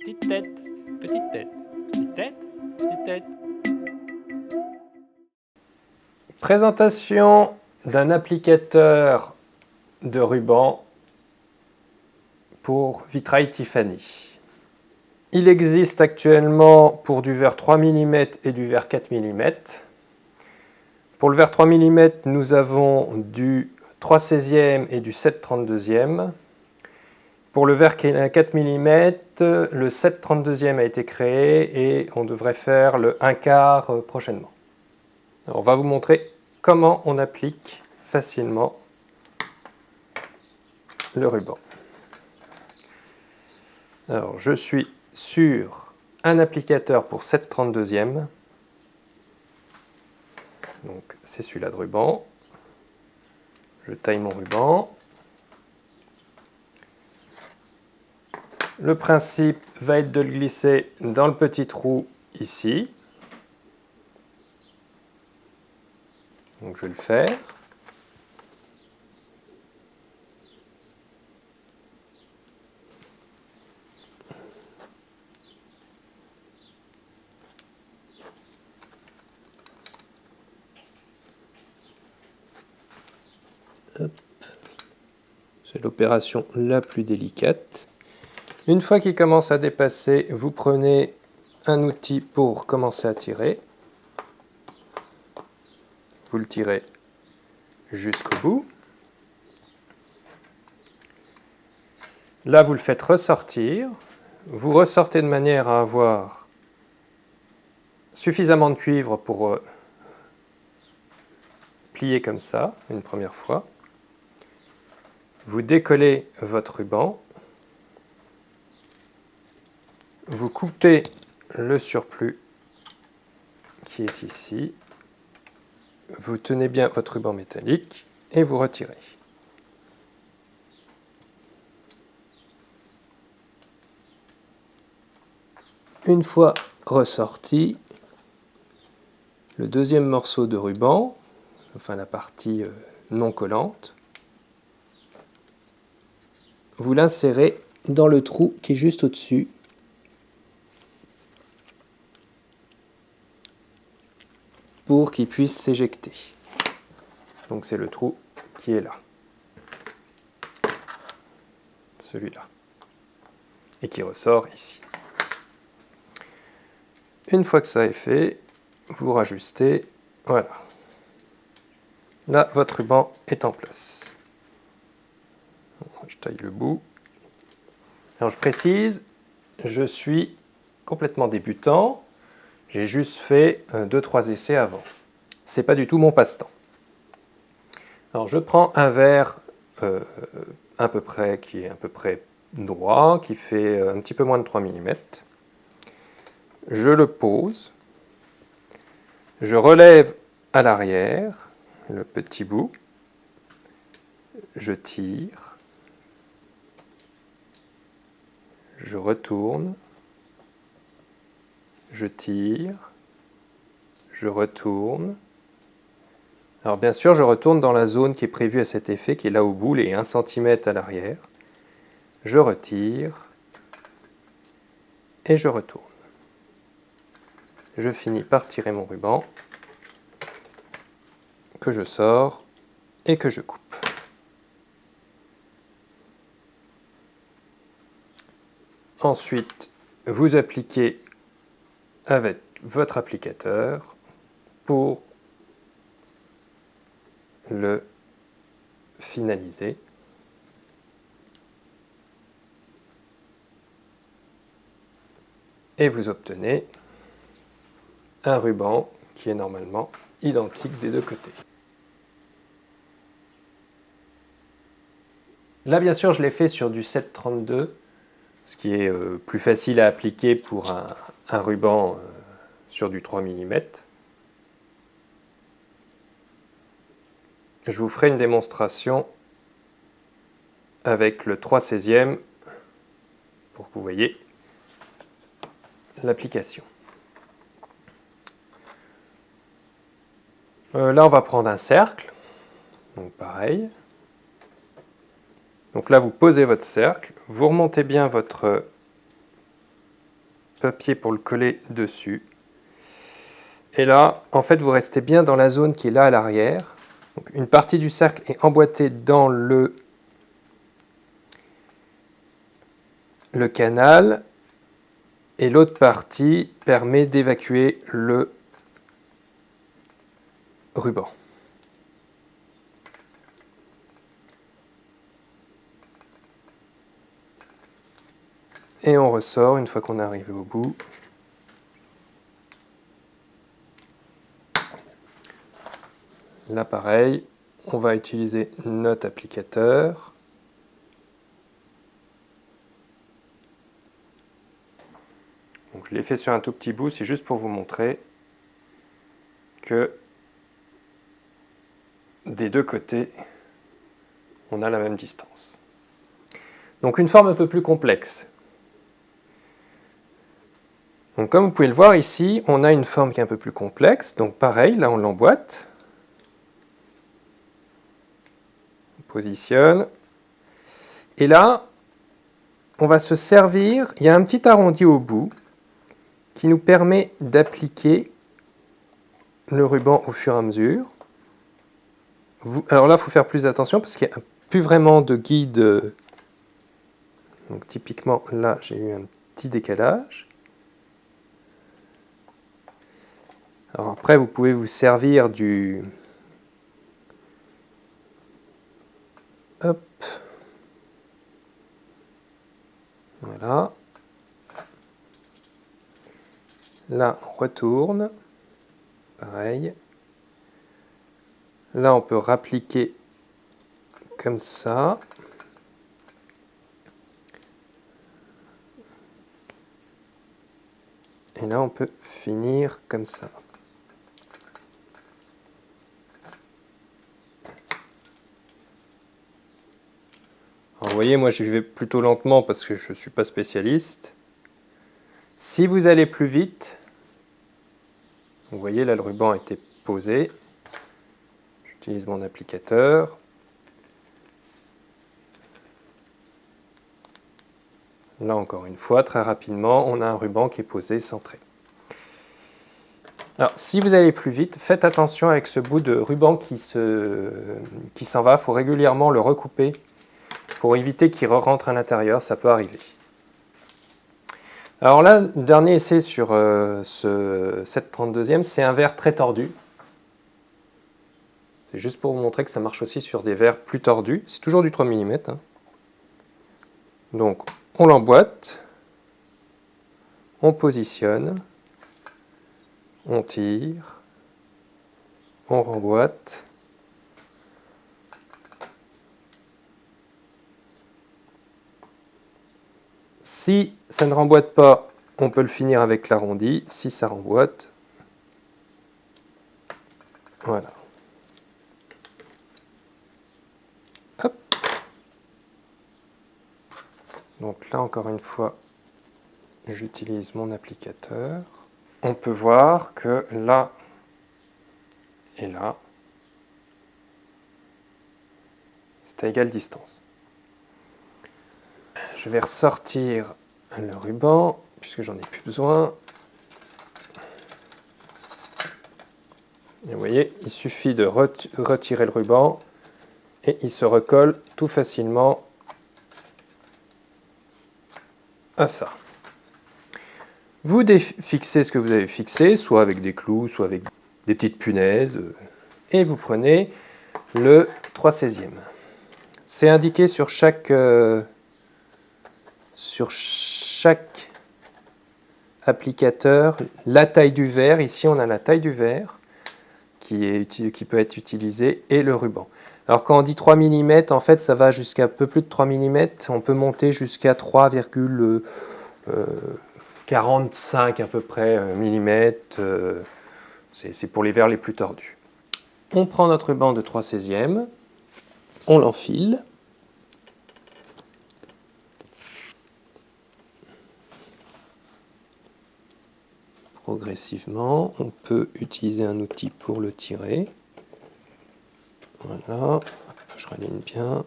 Petite tête, petite tête, petite tête, petite tête. Présentation d'un applicateur de ruban pour vitrail Tiffany. Il existe actuellement pour du verre 3 mm et du verre 4 mm. Pour le verre 3 mm, nous avons du 3/16e et du 7/32e. Pour le verre 4 mm, le 7/32e a été créé et on devrait faire le 1/4 prochainement. Alors, on va vous montrer comment on applique facilement le ruban. Alors, je suis sur un applicateur pour 7/32e. Donc, c'est celui-là de ruban. Je taille mon ruban. Le principe va être de le glisser dans le petit trou ici. Donc je vais le faire. C'est l'opération la plus délicate. Une fois qu'il commence à dépasser, vous prenez un outil pour commencer à tirer. Vous le tirez jusqu'au bout. Là, vous le faites ressortir. Vous ressortez de manière à avoir suffisamment de cuivre pour plier comme ça, une première fois. Vous décollez votre ruban. Vous coupez le surplus qui est ici. Vous tenez bien votre ruban métallique et vous retirez. Une fois ressorti, le deuxième morceau de ruban, enfin la partie non collante, vous l'insérez dans le trou qui est juste au-dessus. Pour qu'il puisse s'éjecter. Donc c'est le trou qui est là. Celui-là. Et qui ressort ici. Une fois que ça est fait, vous rajustez. Voilà. Là, votre ruban est en place. Je taille le bout. Alors je précise, je suis complètement débutant. J'ai juste fait 2-3 essais avant. Ce n'est pas du tout mon passe-temps. Alors je prends un verre qui est à peu près droit, qui fait un petit peu moins de 3 mm. Je le pose. Je relève à l'arrière le petit bout. Je tire. Je retourne. Je tire. Je retourne. Alors bien sûr, je retourne dans la zone qui est prévue à cet effet, qui est là au bout, les 1 cm à l'arrière. Je retire et je retourne. Je finis par tirer mon ruban, que je sors et que je coupe. Ensuite, vous appliquez avec votre applicateur pour le finaliser. Et vous obtenez un ruban qui est normalement identique des deux côtés. Là, bien sûr, je l'ai fait sur du 7/32, ce qui est plus facile à appliquer pour un ruban sur du 3 mm. Je vous ferai une démonstration avec le 3/16e pour que vous voyez l'application. Là, on va prendre un cercle, donc pareil. Donc là, vous posez votre cercle, vous remontez bien votre papier pour le coller dessus. Et là, en fait, vous restez bien dans la zone qui est là à l'arrière. Donc, une partie du cercle est emboîtée dans le canal et l'autre partie permet d'évacuer le ruban. Et on ressort une fois qu'on est arrivé au bout. Là, pareil, on va utiliser notre applicateur. Donc, je l'ai fait sur un tout petit bout, c'est juste pour vous montrer que des deux côtés, on a la même distance. Donc, une forme un peu plus complexe. Donc, comme vous pouvez le voir ici, on a une forme qui est un peu plus complexe. Donc, pareil, là, on l'emboîte. On positionne. Et là, on va se servir, il y a un petit arrondi au bout qui nous permet d'appliquer le ruban au fur et à mesure. Alors là, il faut faire plus attention parce qu'il n'y a plus vraiment de guide. Donc typiquement, là, j'ai eu un petit décalage. Alors après, vous pouvez vous servir du... Hop. Voilà. Là, on retourne. Pareil. Là, on peut rappliquer comme ça. Et là, on peut finir comme ça. Alors, vous voyez, moi, j'y vais plutôt lentement parce que je ne suis pas spécialiste. Si vous allez plus vite, vous voyez, là, le ruban a été posé. J'utilise mon applicateur. Là, encore une fois, très rapidement, on a un ruban qui est posé, centré. Alors, si vous allez plus vite, faites attention avec ce bout de ruban qui s'en va. Il faut régulièrement le recouper pour éviter qu'il rentre à l'intérieur. Ça peut arriver. Alors là, le dernier essai sur cette 32e, c'est un verre très tordu. C'est juste pour vous montrer que ça marche aussi sur des verres plus tordus. C'est toujours du 3 mm. Hein. Donc, on l'emboîte, on positionne, on tire, on remboîte. Si ça ne remboîte pas, on peut le finir avec l'arrondi. Si ça remboîte, voilà. Hop. Donc là, encore une fois, j'utilise mon applicateur. On peut voir que là et là, c'est à égale distance. Je vais ressortir le ruban, puisque j'en ai plus besoin. Et vous voyez, il suffit de retirer le ruban et il se recolle tout facilement à ça. Vous défixez ce que vous avez fixé, soit avec des clous, soit avec des petites punaises, et vous prenez le 3/16e. C'est indiqué sur chaque applicateur la taille du verre. Ici, on a la taille du verre qui peut être utilisée et le ruban. Alors quand on dit 3 mm, en fait, ça va jusqu'à un peu plus de 3 mm. On peut monter jusqu'à 3,45 à peu près millimètres. C'est pour les verres les plus tordus. On prend notre ruban de 3/16e, on l'enfile. Progressivement, on peut utiliser un outil pour le tirer. Voilà, hop, je raligne bien.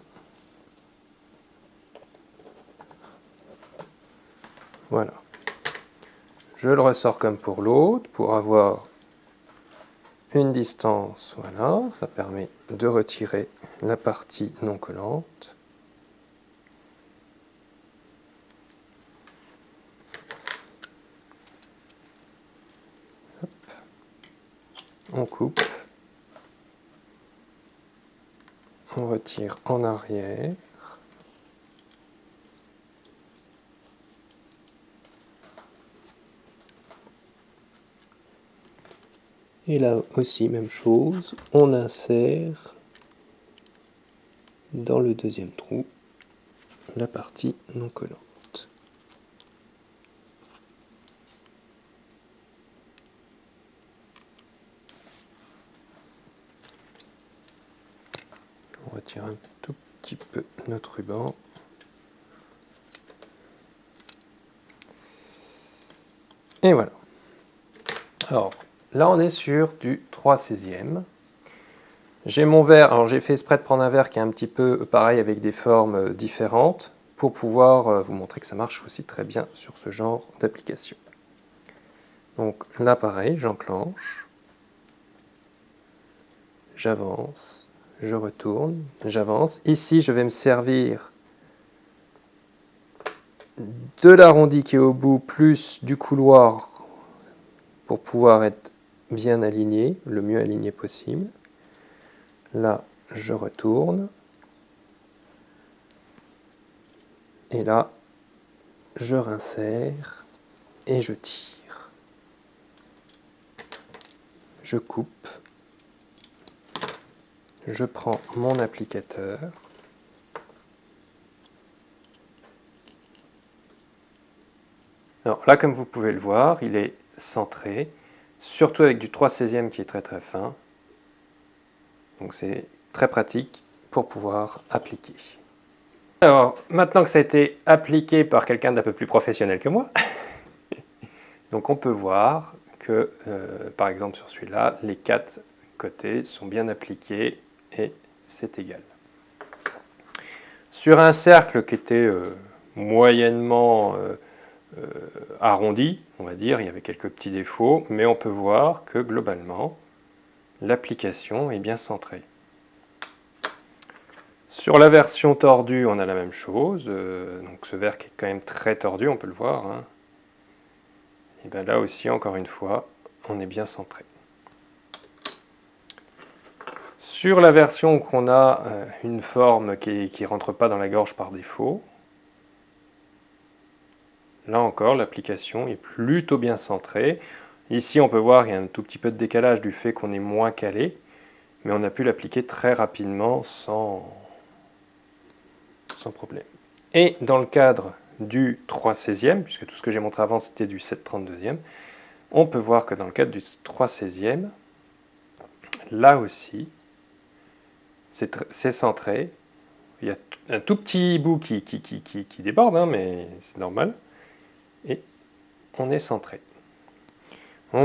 Voilà. Je le ressors comme pour l'autre pour avoir une distance. Voilà, ça permet de retirer la partie non collante. Hop. On coupe. On retire en arrière. Et là aussi, même chose, on insère dans le deuxième trou la partie non collante. On retire un tout petit peu notre ruban. Et voilà. Alors, là on est sur du 3/16e. J'ai mon verre, alors j'ai fait exprès de prendre un verre qui est un petit peu pareil avec des formes différentes pour pouvoir vous montrer que ça marche aussi très bien sur ce genre d'application. Donc là pareil, j'enclenche, j'avance, je retourne, j'avance. Ici je vais me servir de l'arrondi qui est au bout plus du couloir pour pouvoir être bien aligné, le mieux aligné possible. Là, je retourne. Et là, je rinsère et je tire. Je coupe. Je prends mon applicateur. Alors là, comme vous pouvez le voir, il est centré, surtout avec du 3/16e qui est très très fin. Donc c'est très pratique pour pouvoir appliquer. Alors, maintenant que ça a été appliqué par quelqu'un d'un peu plus professionnel que moi, donc on peut voir que, par exemple sur celui-là, les 4 côtés sont bien appliqués et c'est égal. Sur un cercle qui était moyennement arrondi, on va dire, il y avait quelques petits défauts, mais on peut voir que globalement, l'application est bien centrée. Sur la version tordue, on a la même chose. Donc ce verre qui est quand même très tordu, on peut le voir. Hein. Et bien là aussi, encore une fois, on est bien centré. Sur la version qu'on a une forme qui ne rentre pas dans la gorge par défaut, là encore, l'application est plutôt bien centrée. Ici, on peut voir qu'il y a un tout petit peu de décalage du fait qu'on est moins calé, mais on a pu l'appliquer très rapidement sans problème. Et dans le cadre du 3/16e, puisque tout ce que j'ai montré avant c'était du 7/32e, on peut voir que dans le cadre du 3/16e, là aussi, c'est centré. Il y a un tout petit bout qui déborde, hein, mais c'est normal. Et on est centré.